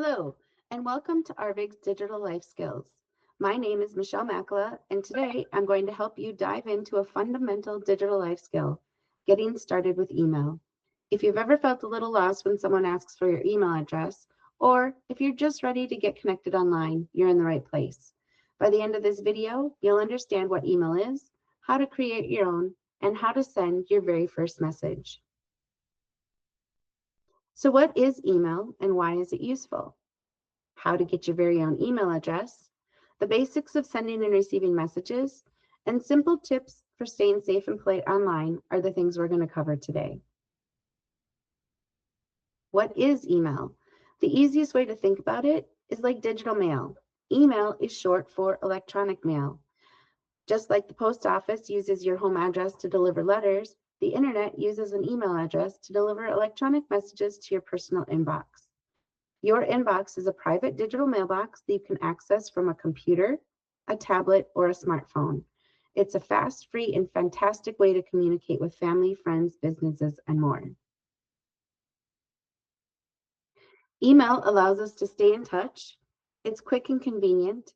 Hello, and welcome to Arvig's Digital Life Skills. My name is Michelle Makala, and today I'm going to help you dive into a fundamental digital life skill, getting started with email. If you've ever felt a little lost when someone asks for your email address, or if you're just ready to get connected online, you're in the right place. By the end of this video, you'll understand what email is, how to create your own, and how to send your very first message. So what is email and why is it useful? How to get your very own email address, the basics of sending and receiving messages, and simple tips for staying safe and polite online are the things we're going to cover today. What is email? The easiest way to think about it is like digital mail. Email is short for electronic mail. Just like the post office uses your home address to deliver letters, the internet uses an email address to deliver electronic messages to your personal inbox. Your inbox is a private digital mailbox that you can access from a computer, a tablet, or a smartphone. It's a fast, free, and fantastic way to communicate with family, friends, businesses, and more. Email allows us to stay in touch. It's quick and convenient.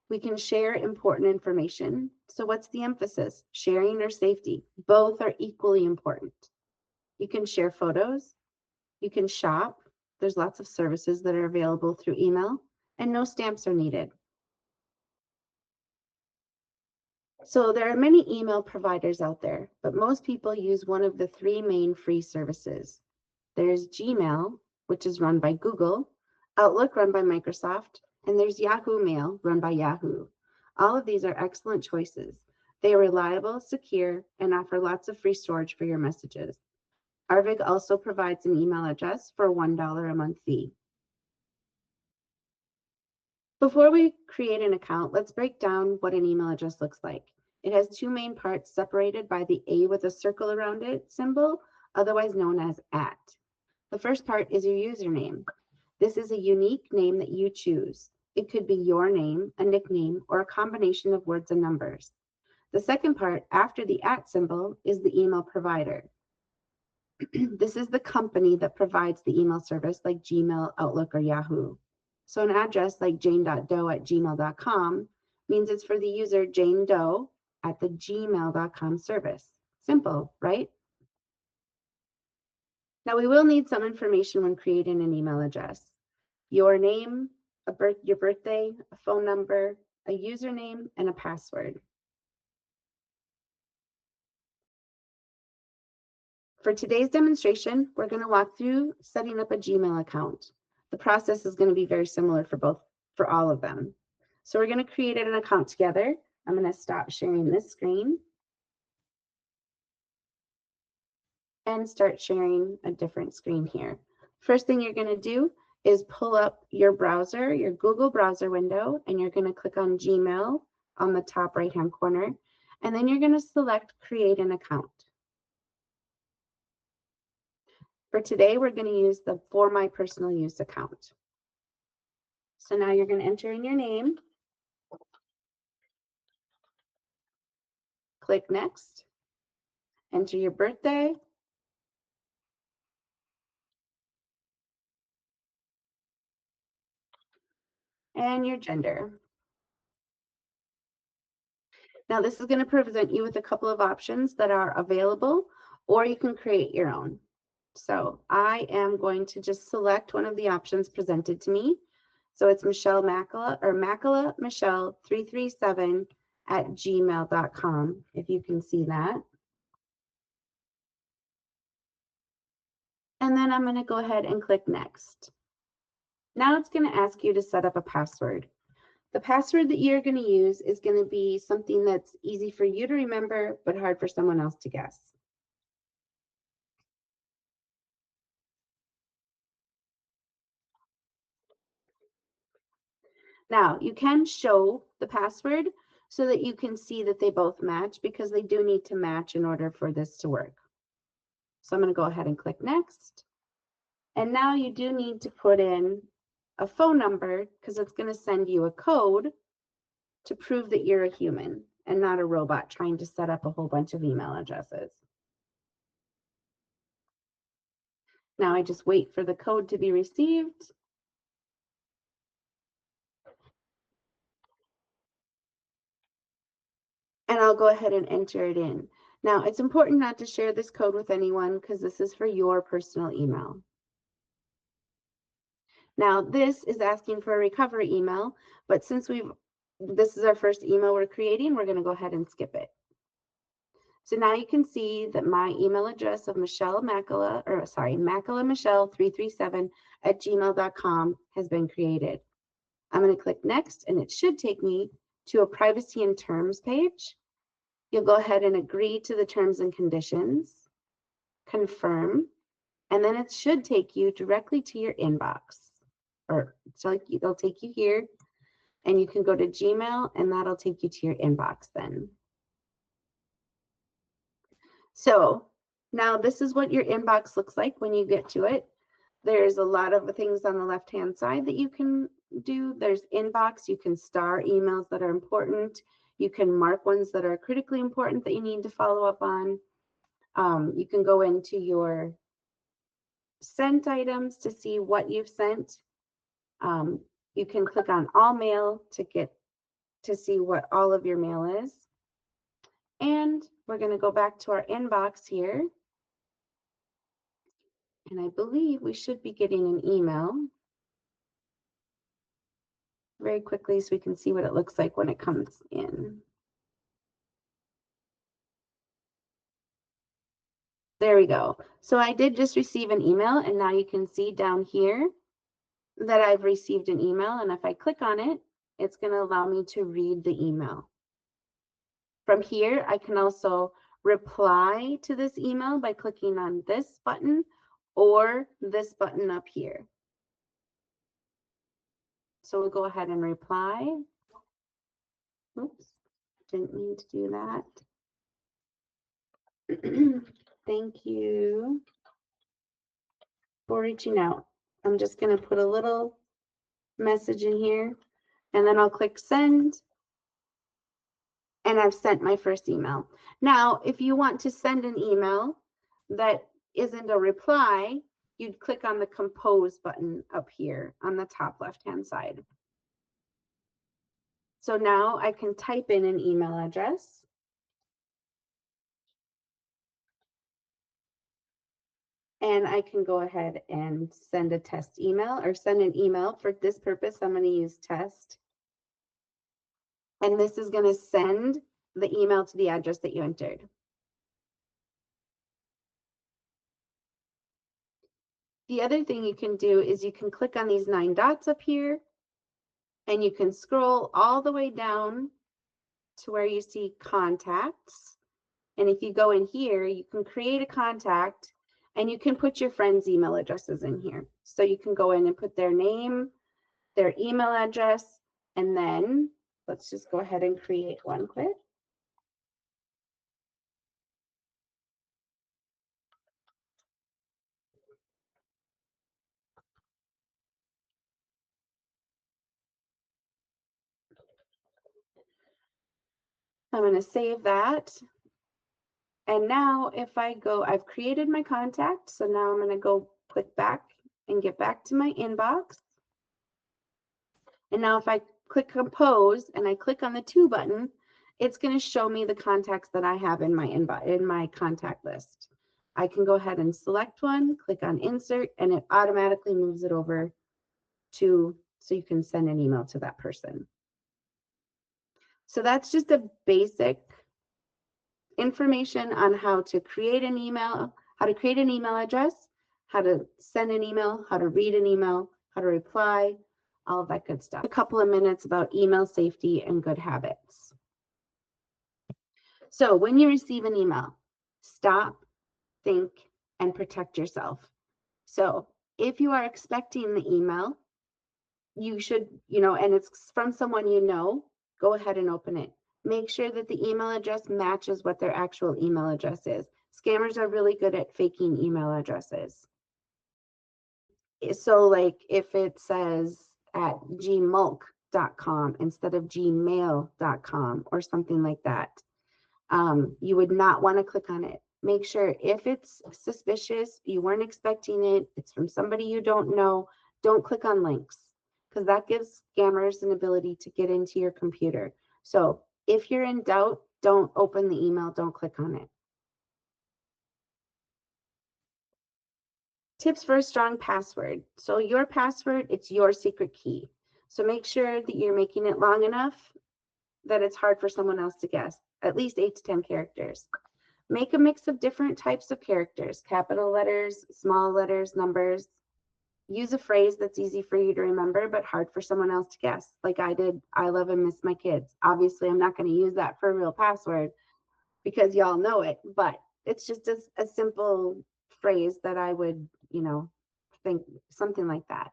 We can share important information. So what's the emphasis? Sharing or safety? Both are equally important. You can share photos. You can shop. There's lots of services that are available through email, and no stamps are needed. So there are many email providers out there, but most people use one of the three main free services. There's Gmail, which is run by Google, Outlook run by Microsoft, and there's Yahoo Mail run by Yahoo. All of these are excellent choices. They are reliable, secure, and offer lots of free storage for your messages. Arvig also provides an email address for a $1 a month fee. Before we create an account, let's break down what an email address looks like. It has two main parts separated by the A with a circle around it symbol, otherwise known as @. The first part is your username. This is a unique name that you choose. It could be your name, a nickname, or a combination of words and numbers. The second part, after the @ symbol, is the email provider. This is the company that provides the email service like Gmail, Outlook, or Yahoo. So an address like jane.doe@gmail.com means it's for the user Jane Doe at the gmail.com service. Simple, right? Now we will need some information when creating an email address. Your name, your birthday, a phone number, a username, and a password. For today's demonstration, we're going to walk through setting up a Gmail account. The process is going to be very similar for all of them. So we're going to create an account together. I'm going to stop sharing this screen and start sharing a different screen here. First thing you're going to do is pull up your browser, your Google browser window, and you're going to click on Gmail on the top right-hand corner, and then you're going to select Create an Account. For today, we're going to use the For My Personal Use account. So now you're going to enter in your name, click Next, enter your birthday, and your gender. Now this is going to present you with a couple of options that are available, or you can create your own. So I am going to just select one of the options presented to me. So it's Michelle Makala, or Makala Michelle 337 at gmail.com, if you can see that. And then I'm going to go ahead and click Next. Now it's going to ask you to set up a password. The password that you're going to use is going to be something that's easy for you to remember, but hard for someone else to guess. Now, you can show the password so that you can see that they both match, because they do need to match in order for this to work. So I'm going to go ahead and click Next. And now you do need to put in a phone number, because it's going to send you a code to prove that you're a human and not a robot trying to set up a whole bunch of email addresses. Now I just wait for the code to be received. and I'll go ahead and enter it in. Now, it's important not to share this code with anyone because this is for your personal email. Now, this is asking for a recovery email, but since this is our first email we're creating, we're going to go ahead and skip it. So now you can see that my email address of Michelle Macala, or sorry, MacalaMichelle337@gmail.com has been created. I'm going to click next, and it should take me to a privacy and terms page. You'll go ahead and agree to the terms and conditions, confirm, and then it should take you directly to your inbox. Or so it'll take you here, and you can go to Gmail, and that'll take you to your inbox then. So now this is what your inbox looks like when you get to it. There's a lot of things on the left-hand side that you can do. There's inbox. You can star emails that are important. You can mark ones that are critically important that you need to follow up on. You can go into your sent items to see what you've sent. You can click on all mail to see what all of your mail is. And we're going to go back to our inbox here. And I believe we should be getting an email very quickly so we can see what it looks like when it comes in. There we go. So I did just receive an email, and now you can see down here that I've received an email. And if I click on it, it's going to allow me to read the email. From here, I can also reply to this email by clicking on this button or this button up here. So we'll go ahead and reply. Oops, didn't mean to do that. Thank you for reaching out. I'm just going to put a little message in here, and then I'll click send, and I've sent my first email. Now, if you want to send an email that isn't a reply, you'd click on the compose button up here on the top left-hand side. So now I can type in an email address. And I can go ahead and send a test email or send an email. For this purpose, I'm going to use test. And this is going to send the email to the address that you entered. The other thing you can do is you can click on these 9 dots up here, and you can scroll all the way down to where you see contacts. And if you go in here, you can create a contact, and you can put your friends' email addresses in here. So you can go in and put their name, their email address, and then let's just go ahead and create one quick. I'm going to save that. And now if I go, I've created my contact. So now I'm going to go click back and get back to my inbox. And now if I click compose and I click on the to button, it's going to show me the contacts that I have in my inbox, in my contact list. I can go ahead and select one, click on insert, and it automatically moves it over to, so you can send an email to that person. So that's just a basic information on how to create an email, how to create an email address, how to send an email, how to read an email, how to reply, all of that good stuff. A couple of minutes about email safety and good habits. So when you receive an email, stop, think, and protect yourself. So if you are expecting the email, you should, and it's from someone you know, go ahead and open it. Make sure that the email address matches what their actual email address is. Scammers are really good at faking email addresses. So like if it says at gmulk.com instead of gmail.com or something like that, you would not want to click on it. Make sure if it's suspicious, you weren't expecting it, it's from somebody you don't know, don't click on links because that gives scammers an ability to get into your computer. So if you're in doubt, Don't open the email, don't click on it. Tips for a strong password. So your password, it's your secret key. So make sure that you're making it long enough that it's hard for someone else to guess, at least 8 to 10 characters. Make a mix of different types of characters, capital letters, small letters, numbers. Use a phrase that's easy for you to remember, but hard for someone else to guess. Like I did, I love and miss my kids. Obviously, I'm not going to use that for a real password because y'all know it, but it's just a simple phrase that I would, think something like that.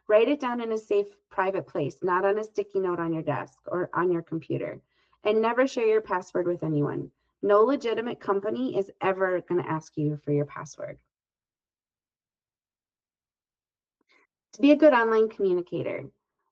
Write it down in a safe, private place, not on a sticky note on your desk or on your computer. And never share your password with anyone. No legitimate company is ever going to ask you for your password. To be a good online communicator,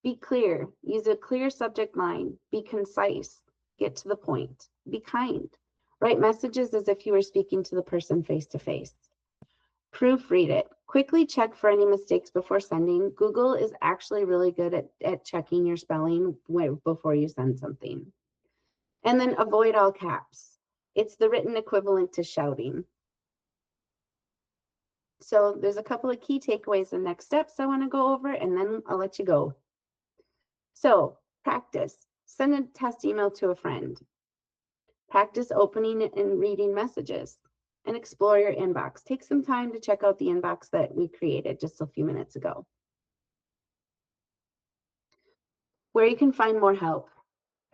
be clear, use a clear subject line, be concise, get to the point, be kind. Write messages as if you were speaking to the person face to face. Proofread it. Quickly check for any mistakes before sending. Google is actually really good at checking your spelling before you send something. And then avoid all caps. It's the written equivalent to shouting. So there's a couple of key takeaways and next steps I want to go over, and then I'll let you go. So practice. Send a test email to a friend. Practice opening and reading messages and explore your inbox. Take some time to check out the inbox that we created just a few minutes ago. Where you can find more help.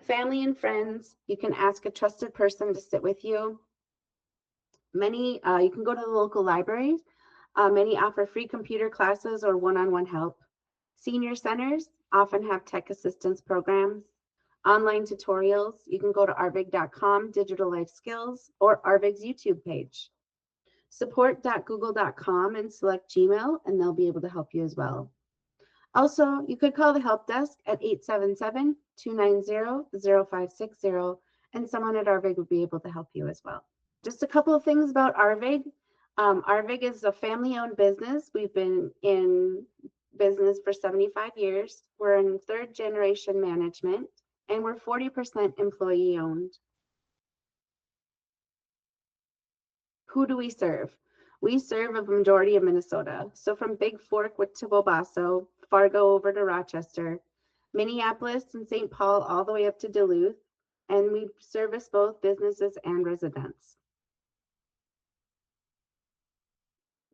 Family and friends, you can ask a trusted person to sit with you. You can go to the local libraries. Many offer free computer classes or one-on-one help. Senior centers often have tech assistance programs. Online tutorials, you can go to arvig.com, digital life skills, or Arvig's YouTube page. Support.google.com and select Gmail, and they'll be able to help you as well. Also, you could call the help desk at 877-290-0560, and someone at Arvig would be able to help you as well. Just a couple of things about Arvig. Arvig is a family-owned business. We've been in business for 75 years. We're in third generation management, and we're 40% employee-owned. Who do we serve? We serve a majority of Minnesota. So from Big Fork to Bobasso, Fargo over to Rochester, Minneapolis and St. Paul all the way up to Duluth, and we service both businesses and residents.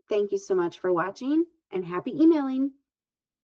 Thank you so much for watching, and happy emailing.